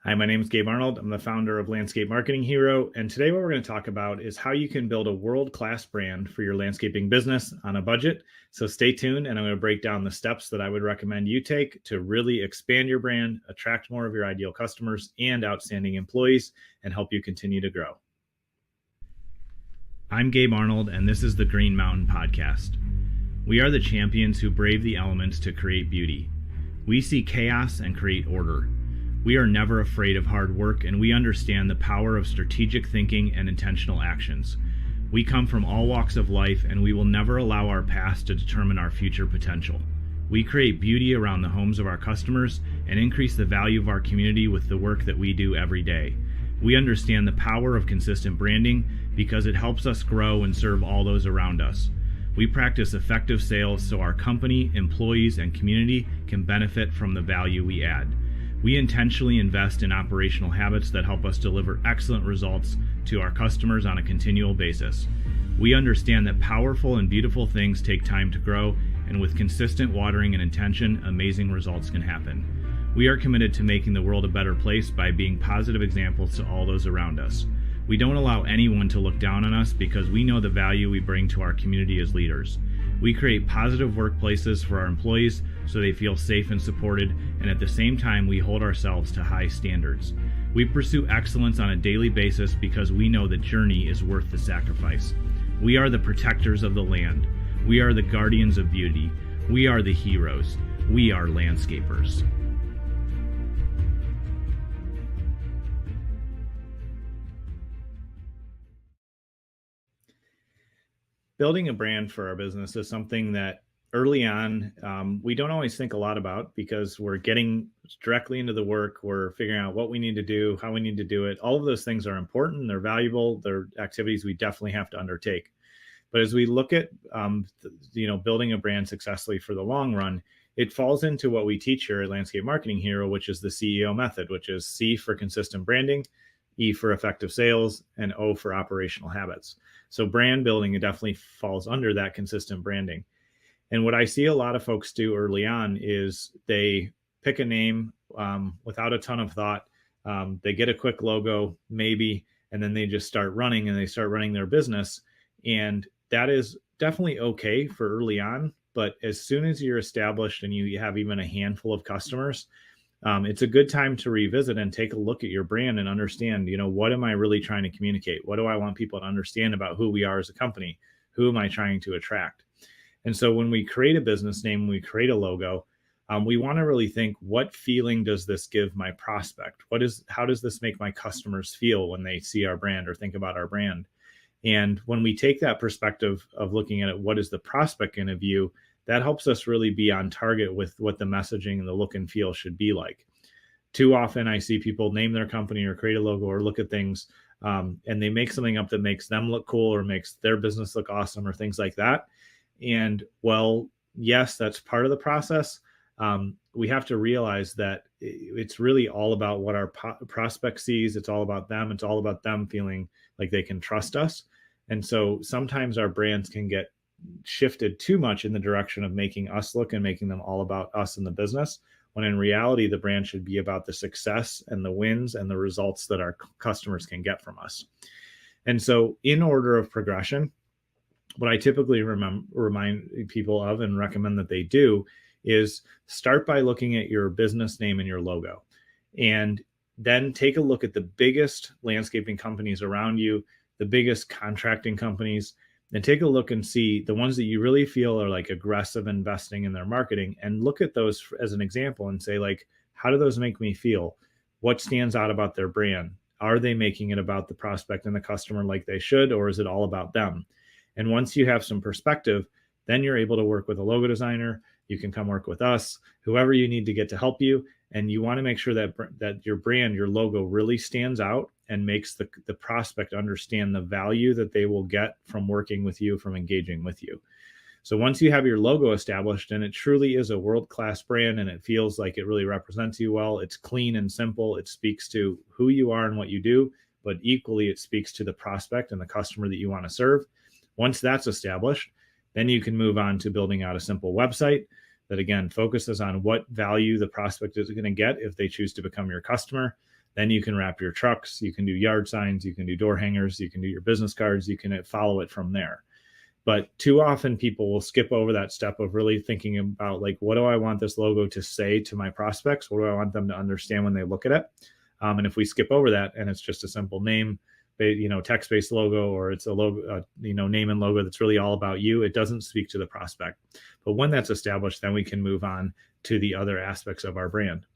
Hi, my name is Gabe Arnold. I'm the founder of Landscape Marketing Hero. And today, what we're going to talk about is how you can build a world-class brand for your landscaping business on a budget. So stay tuned, and I'm going to break down the steps that I would recommend you take to really expand your brand, attract more of your ideal customers and outstanding employees, and help you continue to grow. I'm Gabe Arnold, and this is the Green Mountain Podcast. We are the champions who brave the elements to create beauty. We see chaos and create order. We are never afraid of hard work, and we understand the power of strategic thinking and intentional actions. We come from all walks of life, and we will never allow our past to determine our future potential. We create beauty around the homes of our customers and increase the value of our community with the work that we do every day. We understand the power of consistent branding because it helps us grow and serve all those around us. We practice effective sales so our company, employees, and community can benefit from the value we add. We intentionally invest in operational habits that help us deliver excellent results to our customers on a continual basis. We understand that powerful and beautiful things take time to grow, and with consistent watering and intention, amazing results can happen. We are committed to making the world a better place by being positive examples to all those around us. We don't allow anyone to look down on us because we know the value we bring to our community as leaders. We create positive workplaces for our employees so they feel safe and supported, and at the same time, we hold ourselves to high standards. We pursue excellence on a daily basis because we know the journey is worth the sacrifice. We are the protectors of the land. We are the guardians of beauty. We are the heroes. We are landscapers. Building a brand for our business is something that early on, we don't always think a lot about because we're getting directly into the work. We're figuring out what we need to do, how we need to do it. All of those things are important. They're valuable. They're activities we definitely have to undertake. But as we look at, building a brand successfully for the long run, it falls into what we teach here at Landscape Marketing Hero, which is the CEO method, which is C for consistent branding, E for effective sales, and O for operational habits. So brand building, it definitely falls under that consistent branding. And what I see a lot of folks do early on is they pick a name without a ton of thought. They get a quick logo, maybe, and then they just start running and they start running their business. And that is definitely okay for early on. But as soon as you're established and you have even a handful of customers, it's a good time to revisit and take a look at your brand and understand, what am I really trying to communicate? What do I want people to understand about who we are as a company? Who am I trying to attract? And so when we create a business name, when we create a logo, we want to really think, what feeling does this give my prospect? How does this make my customers feel when they see our brand or think about our brand? And when we take that perspective of looking at it, what is the prospect going to view? That helps us really be on target with what the messaging and the look and feel should be like. Too often I see people name their company or create a logo or look at things and they make something up that makes them look cool or makes their business look awesome or things like that. And well, yes, that's part of the process. We have to realize that it's really all about what our prospect sees. It's all about them. It's all about them feeling like they can trust us. And so sometimes our brands can get shifted too much in the direction of making us look and making them all about us and the business, when in reality, the brand should be about the success and the wins and the results that our customers can get from us. And so in order of progression, what I typically remind people of and recommend that they do is start by looking at your business name and your logo, and then take a look at the biggest landscaping companies around you, the biggest contracting companies, and take a look and see the ones that you really feel are like aggressive investing in their marketing, and look at those as an example and say, like, how do those make me feel? What stands out about their brand? Are they making it about the prospect and the customer like they should, or is it all about them? And once you have some perspective, then you're able to work with a logo designer. You can come work with us, whoever you need to get to help you. And you want to make sure that your brand, your logo really stands out and makes the prospect understand the value that they will get from working with you, from engaging with you. So once you have your logo established and it truly is a world-class brand and it feels like it really represents you well, it's clean and simple, it speaks to who you are and what you do, but equally it speaks to the prospect and the customer that you want to serve. Once that's established, then you can move on to building out a simple website that, again, focuses on what value the prospect is going to get if they choose to become your customer. Then you can wrap your trucks, you can do yard signs, you can do door hangers, you can do your business cards, you can follow it from there. But too often people will skip over that step of really thinking about, like, what do I want this logo to say to my prospects? What do I want them to understand when they look at it? And if we skip over that and it's just a simple name, text-based logo, or it's a logo, name and logo that's really all about you, it doesn't speak to the prospect. But when that's established, then we can move on to the other aspects of our brand.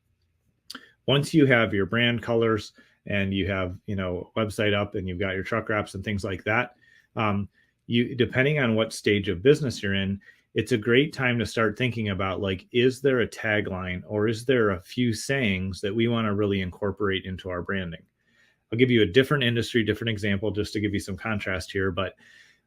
Once you have your brand colors and you have, website up and you've got your truck wraps and things like that, you, depending on what stage of business you're in, it's a great time to start thinking about, like, is there a tagline or is there a few sayings that we want to really incorporate into our branding? I'll give you a different industry, different example, just to give you some contrast here. But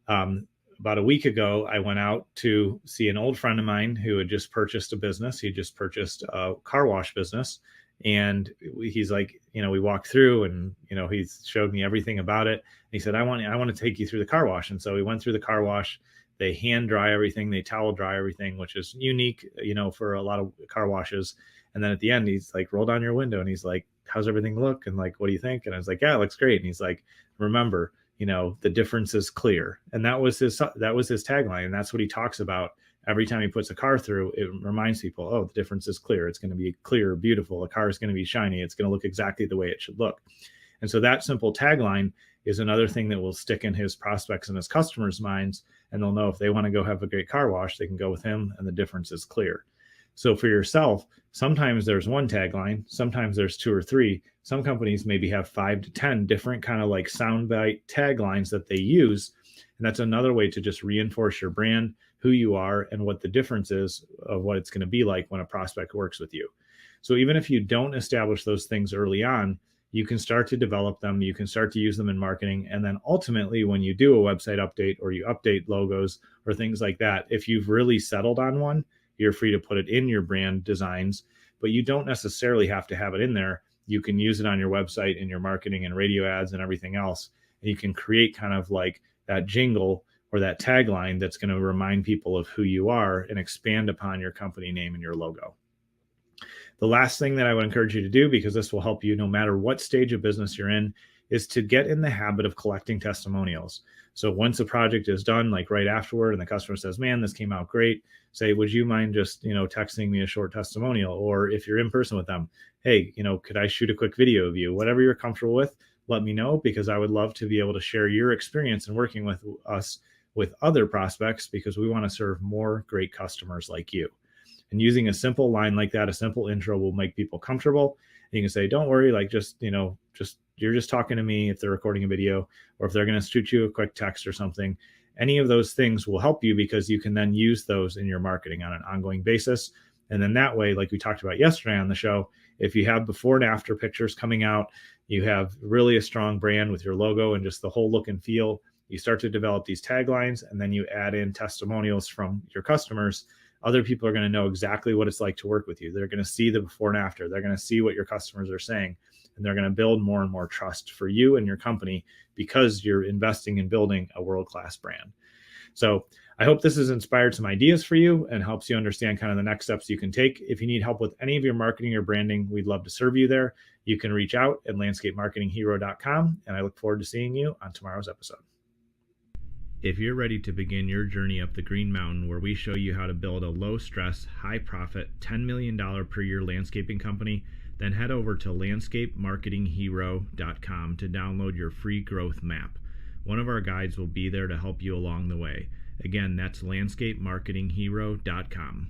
about a week ago, I went out to see an old friend of mine who had just purchased a business. He just purchased a car wash business. And he's like, we walked through and, he showed me everything about it. And he said, I want to take you through the car wash. And so we went through the car wash. They hand dry everything. They towel dry everything, which is unique, for a lot of car washes. And then at the end, he's like, roll down your window. And he's like, how's everything look? And like, what do you think? And I was like, yeah, it looks great. And he's like, remember, the difference is clear. And that was his tagline. And that's what he talks about every time he puts a car through. It reminds people, oh, the difference is clear. It's going to be clear, beautiful. The car is going to be shiny. It's going to look exactly the way it should look. And so that simple tagline is another thing that will stick in his prospects and his customers' minds. And they'll know if they want to go have a great car wash, they can go with him, and the difference is clear. So for yourself, sometimes there's one tagline, sometimes there's 2 or 3. Some companies maybe have 5 to 10 different kind of like soundbite taglines that they use. And that's another way to just reinforce your brand, who you are, and what the difference is of what it's going to be like when a prospect works with you. So even if you don't establish those things early on, you can start to develop them. You can start to use them in marketing. And then ultimately, when you do a website update or you update logos or things like that, if you've really settled on one, you're free to put it in your brand designs, but you don't necessarily have to have it in there. You can use it on your website, in your marketing and radio ads and everything else. And you can create kind of like that jingle or that tagline that's going to remind people of who you are and expand upon your company name and your logo. The last thing that I would encourage you to do, because this will help you no matter what stage of business you're in, is to get in the habit of collecting testimonials. So once a project is done, like right afterward, and the customer says, man, this came out great, say, would you mind just, texting me a short testimonial? Or if you're in person with them, hey, could I shoot a quick video of you? Whatever you're comfortable with, let me know, because I would love to be able to share your experience in working with us with other prospects, because we want to serve more great customers like you. And using a simple line like that, a simple intro, will make people comfortable. And you can say, don't worry, like you're just talking to me if they're recording a video, or if they're going to shoot you a quick text or something. Any of those things will help you, because you can then use those in your marketing on an ongoing basis. And then that way, like we talked about yesterday on the show, if you have before and after pictures coming out, you have really a strong brand with your logo and just the whole look and feel. You start to develop these taglines, and then you add in testimonials from your customers. Other people are going to know exactly what it's like to work with you. They're going to see the before and after. They're going to see what your customers are saying, and they're going to build more and more trust for you and your company, because you're investing in building a world-class brand. So I hope this has inspired some ideas for you and helps you understand kind of the next steps you can take. If you need help with any of your marketing or branding, we'd love to serve you there. You can reach out at landscapemarketinghero.com, and I look forward to seeing you on tomorrow's episode. If you're ready to begin your journey up the Green Mountain, where we show you how to build a low-stress, high-profit, $10 million per year landscaping company, then head over to landscapemarketinghero.com to download your free growth map. One of our guides will be there to help you along the way. Again, that's landscapemarketinghero.com.